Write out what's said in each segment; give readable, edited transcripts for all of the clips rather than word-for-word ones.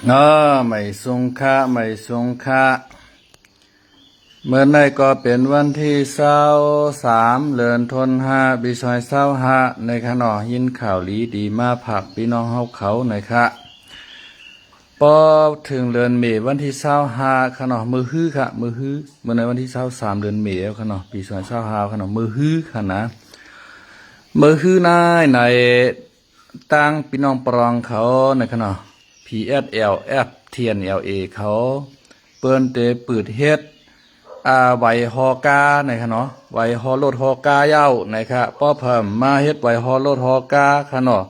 ไม่สุงค่าไม่สุงค่าเมื่อในก็เป็นวันที่23เดือนธันวาคมปี2565ในขณะยินข่าวลีดีมาผักพี่น้องเฮาเขาหน่อยค่ะพอถึงเดือนเมษวันที่25ขณะมือฮื้อค่ะมือฮื้อเมื่อในวันที่23เดือนเมษขณะปี2025ขณะมือฮื้อค่ะนะมือฮื้อนายในตั้งพี่น้องปรองเขาในขณะ PSLF TNLA เขาเปิ้นเตปืดเฮ็ดไหวฮอกานะครับเนาะไหวฮอรถฮอกาเย้านะครับป้อเพิ่มมาเฮ็ดไหวฮอรถฮอกาค่ะเนาะ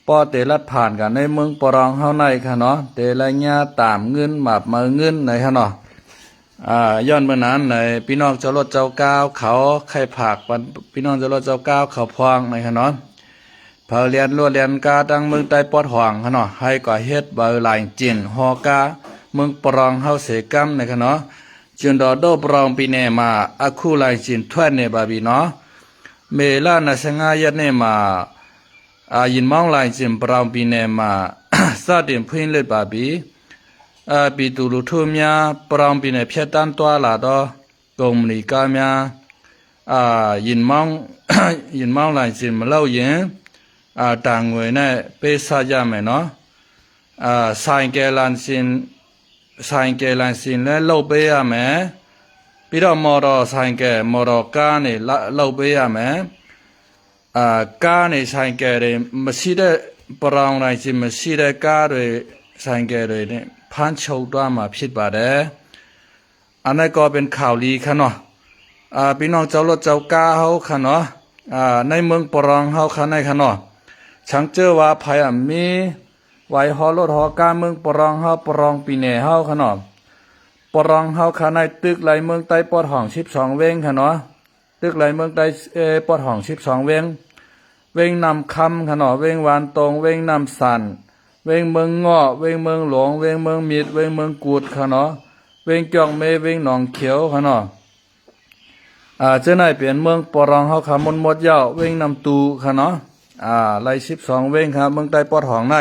ป้อเตลัดผ่านกันในเมืองปรองเฮาในค่ะเนาะเตละญาตามเงินมาเงินนะครับเนาะย้อนเมื่อนั้นในพี่น้องเจ้ารถเจ้าก้าวเขาไข่ผักพี่น้องเจ้ารถเจ้าก้าวเขาพองนะครับเนาะเผาเรียนลวดเรียนกาตั้งเมืองใต้ปอดห่องค่ะเนาะให้ก่อเฮ็ดเบอร์หลายจินฮอกาเมืองปรองเฮาเสกัมนะครับเนาะจนดอโดปรองปีเนมาอคูไลจินทวนเนบาบีเนาะเมลานาสงายเนมายินมองไลจินปรองปีเนมาซาดินพินเลบาบีปีตูลุทุมยาปรองปีเนเพียตันตัวลาดอกงมลีกามยายินมองยินมองไลจินมาเล่าเย็นต่างเวยเนเปซาจามเนาะสายแกลันจินဆိုင်ကယ်လန်စင်လဲလှုပ်ပေးရမယ်ပြီးတော့မော်တော်ဆိုင်ကယ်မော်တော်ကားနေလှုပ်ပေးရမယ်ကားနေဆိုင်ကယ်တွေမရှိတဲ့ပရောင်တိုင်းစီမရှိတဲ့ကားတွေဆိုင်ကယ်တွေနဲ့ဖမ်းချုပ်သွားမှာဖြစ်ပါတယ်อันนั้นก็เป็นข่าวดีค่ะเนาะพี่น้องเจ้ารถเจ้าก้าเฮาค่ะเนาะในเมืองปรองเฮาค่ะในค่ะเนาะฉังเจอว่าภัยมีไหวฮอรถฮอกาเมืองปรองเฮาปรองปีเน่เฮาขนอปรองเฮาขาในตึกไหลเมืองใต้ปอดห้อง12เวงขนอตึกไหลเมืองใต้ปอดห้อง12เวงเวงนำคำขนอเวงวานตรงเวงนำสันเวงเมืองเงาะเวงเมืองหลวงเวงเมืองมีดเวงเมืองกูดขนอเวงจอกเมเวงหนองเขียวขนอเจ้าไหนเปลี่ยนเมืองปรองเฮาขามนหมดเย้าเวงนำตูขนอไหล12เวงครับเมืองใต้ปอดห้องใน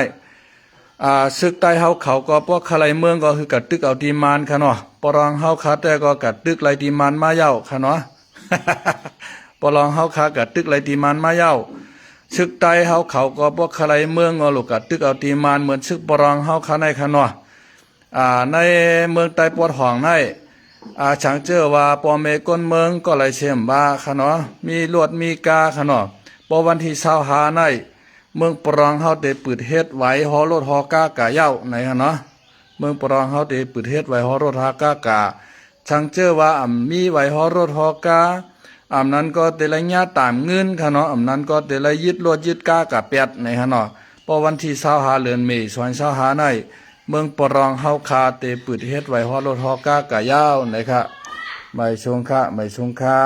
ซึกใต้เฮาเขาก็พวกใครเมืองก็คือกัดตึกเอาดีมานค่ะเนาะปรองเฮาคาแต่ก็กัดตึกไรดีมานมาเย้าค่ะเนาะปรองเฮาคากัดตึกไรดีมานมาเย้าซึกใต้เฮาเขาก็พวกใครเมืองก็ลูกกัดตึกเอาดีมานเหมือนซึกปรองเฮาคาในค่ะเนาะในเมืองใต้ปวดห้องในฉังเจอว่าปอเมก้นเมืองก็ไหลเชื่อมบ้าค่ะเนาะมีลวดมีกาค่ะเนาะปอวันที่25ในเมืองปรองเฮาได้ปืดเฮ็ดไหวฮอรถฮอกากะเย้าไหนฮะเนาะเมืองปรองเฮาได้ปืดเฮ็ดไหวฮอรถฮากากะช่างเจอว่ามีไหวฮอรถฮอกานั้นก็เตละญาตามเงินค่ะเนาะนั้นก็เตละยึดรถยึดกากะแปดไหนฮะเนาะพอวันที่25เดือนเมษายน25ในเมืองปรองเฮาคาเตปืดเฮ็ดไหวฮอรถฮอกากะเย้าไหนค่ะไม่ชงค่ะไม่ชงค่ะ